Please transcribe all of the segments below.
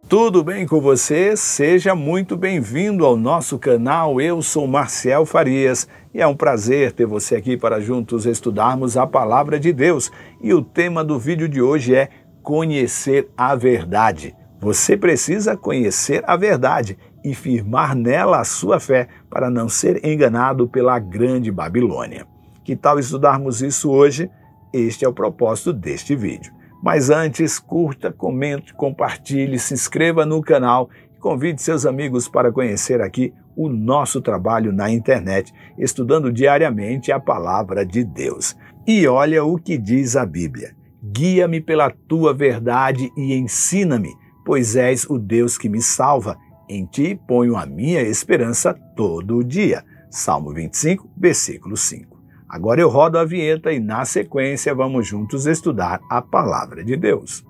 Tudo bem com você? Seja muito bem-vindo ao nosso canal. Eu sou Marciel Farias e é um prazer ter você aqui para juntos estudarmos a Palavra de Deus. E o tema do vídeo de hoje é conhecer a verdade. Você precisa conhecer a verdade e firmar nela a sua fé para não ser enganado pela grande Babilônia. Que tal estudarmos isso hoje? Este é o propósito deste vídeo. Mas antes, curta, comente, compartilhe, se inscreva no canal e convide seus amigos para conhecer aqui o nosso trabalho na internet, estudando diariamente a Palavra de Deus. E olha o que diz a Bíblia: guia-me pela tua verdade e ensina-me, pois és o Deus que me salva. Em ti ponho a minha esperança todo o dia. Salmo 25, versículo 5. Agora eu rodo a vinheta e, na sequência, vamos juntos estudar a Palavra de Deus.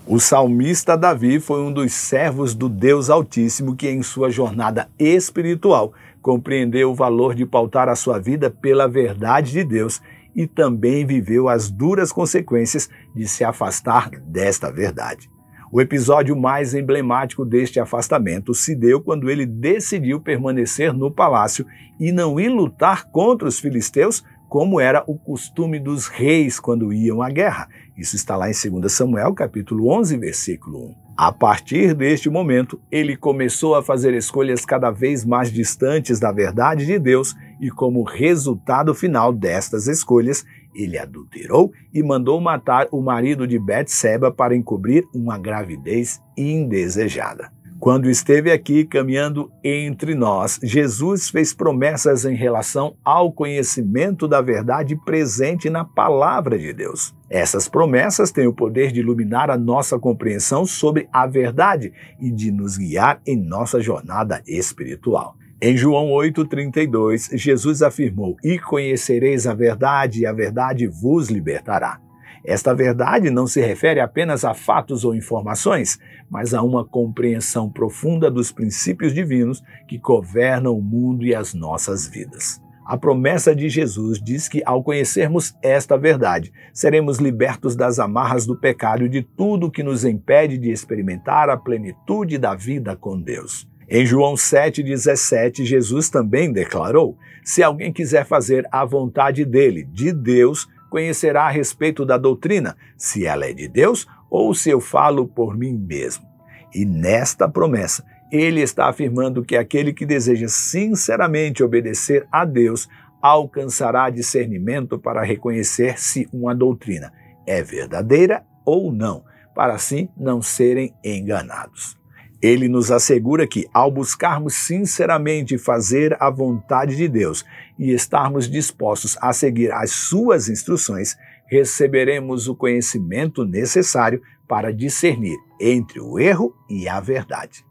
O salmista Davi foi um dos servos do Deus Altíssimo que, em sua jornada espiritual, compreendeu o valor de pautar a sua vida pela verdade de Deus e também viveu as duras consequências de se afastar desta verdade. O episódio mais emblemático deste afastamento se deu quando ele decidiu permanecer no palácio e não ir lutar contra os filisteus, como era o costume dos reis quando iam à guerra. Isso está lá em 2 Samuel, capítulo 11, versículo 1. A partir deste momento, ele começou a fazer escolhas cada vez mais distantes da verdade de Deus e, como resultado final destas escolhas, ele adulterou e mandou matar o marido de Betseba para encobrir uma gravidez indesejada. Quando esteve aqui caminhando entre nós, Jesus fez promessas em relação ao conhecimento da verdade presente na Palavra de Deus. Essas promessas têm o poder de iluminar a nossa compreensão sobre a verdade e de nos guiar em nossa jornada espiritual. Em João 8,32, Jesus afirmou: "E conhecereis a verdade, e a verdade vos libertará." Esta verdade não se refere apenas a fatos ou informações, mas a uma compreensão profunda dos princípios divinos que governam o mundo e as nossas vidas. A promessa de Jesus diz que, ao conhecermos esta verdade, seremos libertos das amarras do pecado e de tudo que nos impede de experimentar a plenitude da vida com Deus. Em João 7,17, Jesus também declarou: "Se alguém quiser fazer a vontade dele, de Deus, conhecerá a respeito da doutrina, se ela é de Deus ou se eu falo por mim mesmo." E nesta promessa, ele está afirmando que aquele que deseja sinceramente obedecer a Deus alcançará discernimento para reconhecer se uma doutrina é verdadeira ou não, para assim não serem enganados. Ele nos assegura que, ao buscarmos sinceramente fazer a vontade de Deus e estarmos dispostos a seguir as suas instruções, receberemos o conhecimento necessário para discernir entre o erro e a verdade.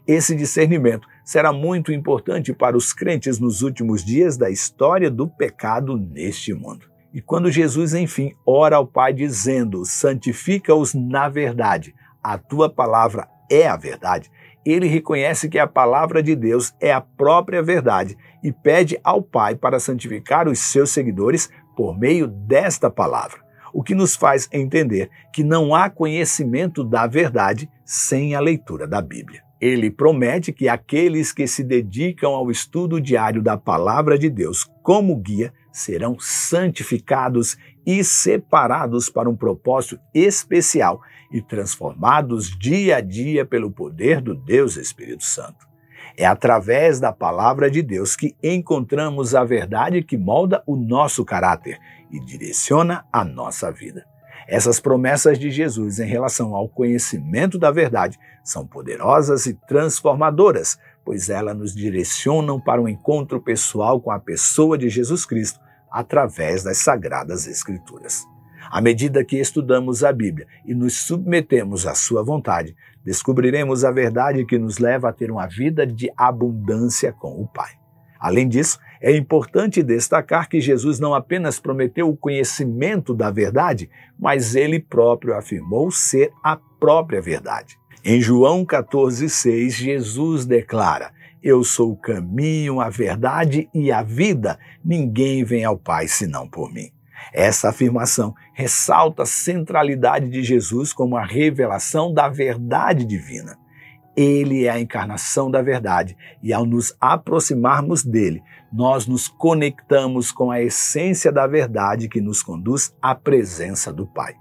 Esse discernimento será muito importante para os crentes nos últimos dias da história do pecado neste mundo. E quando Jesus, enfim, ora ao Pai dizendo: "Santifica-os na verdade, a tua palavra é a verdade", ele reconhece que a palavra de Deus é a própria verdade e pede ao Pai para santificar os seus seguidores por meio desta palavra, o que nos faz entender que não há conhecimento da verdade sem a leitura da Bíblia. Ele promete que aqueles que se dedicam ao estudo diário da palavra de Deus como guia serão santificados e separados para um propósito especial e transformados dia a dia pelo poder do Deus Espírito Santo. É através da palavra de Deus que encontramos a verdade que molda o nosso caráter e direciona a nossa vida. Essas promessas de Jesus em relação ao conhecimento da verdade são poderosas e transformadoras, pois elas nos direcionam para um encontro pessoal com a pessoa de Jesus Cristo através das Sagradas Escrituras. À medida que estudamos a Bíblia e nos submetemos à sua vontade, descobriremos a verdade que nos leva a ter uma vida de abundância com o Pai. Além disso, é importante destacar que Jesus não apenas prometeu o conhecimento da verdade, mas ele próprio afirmou ser a própria verdade. Em João 14,6, Jesus declara: "Eu sou o caminho, a verdade e a vida. Ninguém vem ao Pai senão por mim." Essa afirmação ressalta a centralidade de Jesus como a revelação da verdade divina. Ele é a encarnação da verdade e, ao nos aproximarmos dele, nós nos conectamos com a essência da verdade que nos conduz à presença do Pai.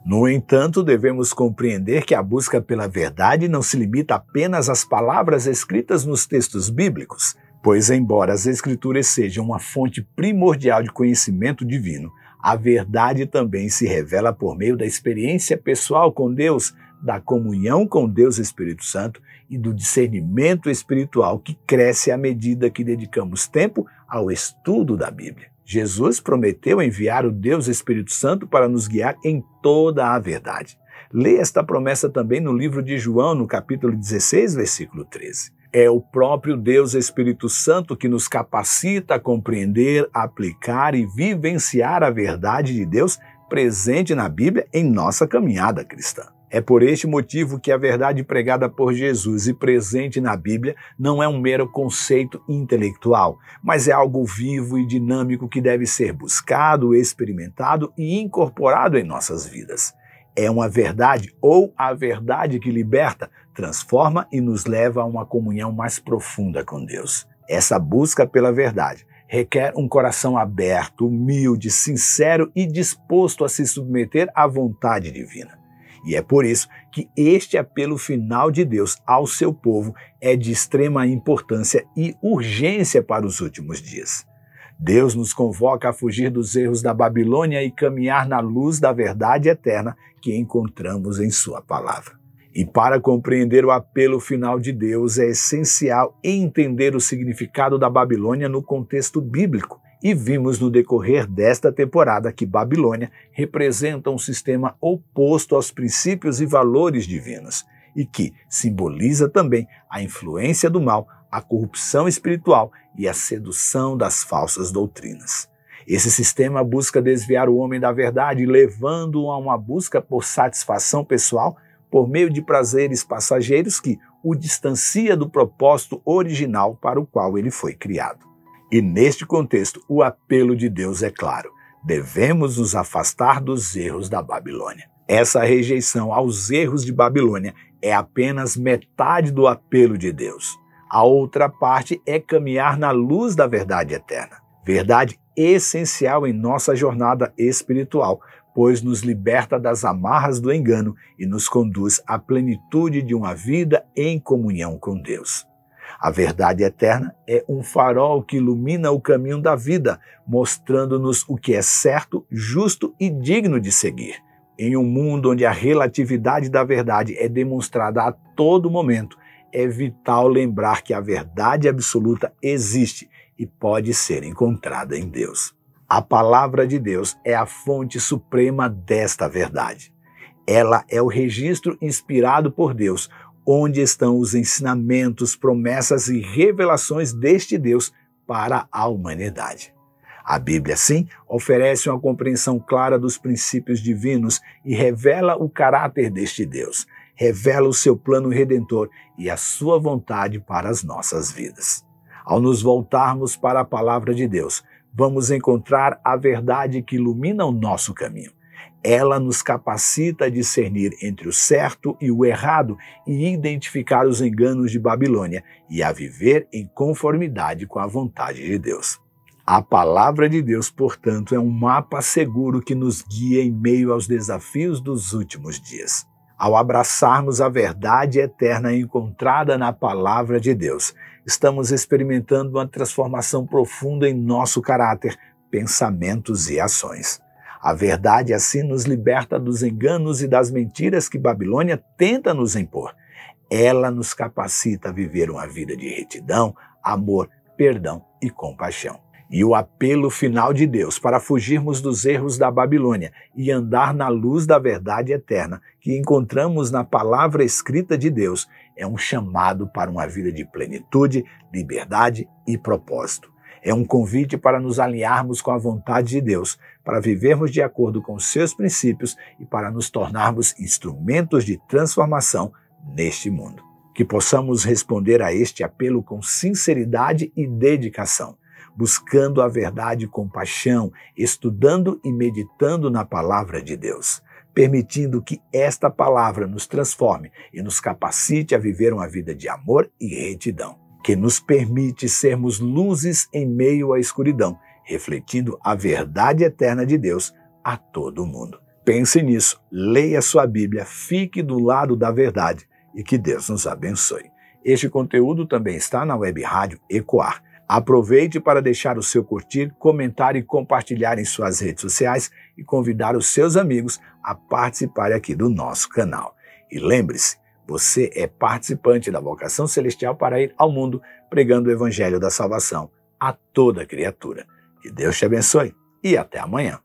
No entanto, devemos compreender que a busca pela verdade não se limita apenas às palavras escritas nos textos bíblicos, pois, embora as Escrituras sejam uma fonte primordial de conhecimento divino, a verdade também se revela por meio da experiência pessoal com Deus, da comunhão com Deus Espírito Santo e do discernimento espiritual que cresce à medida que dedicamos tempo ao estudo da Bíblia. Jesus prometeu enviar o Deus Espírito Santo para nos guiar em toda a verdade. Leia esta promessa também no livro de João, no capítulo 16, versículo 13. É o próprio Deus Espírito Santo que nos capacita a compreender, aplicar e vivenciar a verdade de Deus presente na Bíblia em nossa caminhada cristã. É por este motivo que a verdade pregada por Jesus e presente na Bíblia não é um mero conceito intelectual, mas é algo vivo e dinâmico que deve ser buscado, experimentado e incorporado em nossas vidas. É uma verdade ou a verdade que liberta, transforma e nos leva a uma comunhão mais profunda com Deus. Essa busca pela verdade requer um coração aberto, humilde, sincero e disposto a se submeter à vontade divina. E é por isso que este apelo final de Deus ao seu povo é de extrema importância e urgência para os últimos dias. Deus nos convoca a fugir dos erros da Babilônia e caminhar na luz da verdade eterna que encontramos em sua palavra. E para compreender o apelo final de Deus, é essencial entender o significado da Babilônia no contexto bíblico. E vimos no decorrer desta temporada que Babilônia representa um sistema oposto aos princípios e valores divinos e que simboliza também a influência do mal, a corrupção espiritual e a sedução das falsas doutrinas. Esse sistema busca desviar o homem da verdade, levando-o a uma busca por satisfação pessoal por meio de prazeres passageiros que o distancia do propósito original para o qual ele foi criado. E neste contexto, o apelo de Deus é claro: devemos nos afastar dos erros da Babilônia. Essa rejeição aos erros de Babilônia é apenas metade do apelo de Deus. A outra parte é caminhar na luz da verdade eterna. Verdade essencial em nossa jornada espiritual, pois nos liberta das amarras do engano e nos conduz à plenitude de uma vida em comunhão com Deus. A verdade eterna é um farol que ilumina o caminho da vida, mostrando-nos o que é certo, justo e digno de seguir. Em um mundo onde a relatividade da verdade é demonstrada a todo momento, é vital lembrar que a verdade absoluta existe e pode ser encontrada em Deus. A palavra de Deus é a fonte suprema desta verdade. Ela é o registro inspirado por Deus, onde estão os ensinamentos, promessas e revelações deste Deus para a humanidade. A Bíblia, sim, oferece uma compreensão clara dos princípios divinos e revela o caráter deste Deus, revela o seu plano redentor e a sua vontade para as nossas vidas. Ao nos voltarmos para a palavra de Deus, vamos encontrar a verdade que ilumina o nosso caminho. Ela nos capacita a discernir entre o certo e o errado e identificar os enganos de Babilônia e a viver em conformidade com a vontade de Deus. A palavra de Deus, portanto, é um mapa seguro que nos guia em meio aos desafios dos últimos dias. Ao abraçarmos a verdade eterna encontrada na palavra de Deus, estamos experimentando uma transformação profunda em nosso caráter, pensamentos e ações. A verdade assim nos liberta dos enganos e das mentiras que Babilônia tenta nos impor. Ela nos capacita a viver uma vida de retidão, amor, perdão e compaixão. E o apelo final de Deus para fugirmos dos erros da Babilônia e andar na luz da verdade eterna que encontramos na palavra escrita de Deus é um chamado para uma vida de plenitude, liberdade e propósito. É um convite para nos alinharmos com a vontade de Deus, para vivermos de acordo com os seus princípios e para nos tornarmos instrumentos de transformação neste mundo. Que possamos responder a este apelo com sinceridade e dedicação, buscando a verdade com paixão, estudando e meditando na palavra de Deus, permitindo que esta palavra nos transforme e nos capacite a viver uma vida de amor e retidão, que nos permite sermos luzes em meio à escuridão, refletindo a verdade eterna de Deus a todo mundo. Pense nisso, leia sua Bíblia, fique do lado da verdade e que Deus nos abençoe. Este conteúdo também está na web rádio Ecoar. Aproveite para deixar o seu curtir, comentar e compartilhar em suas redes sociais e convidar os seus amigos a participar aqui do nosso canal. E lembre-se, você é participante da vocação celestial para ir ao mundo pregando o evangelho da salvação a toda criatura. Que Deus te abençoe e até amanhã.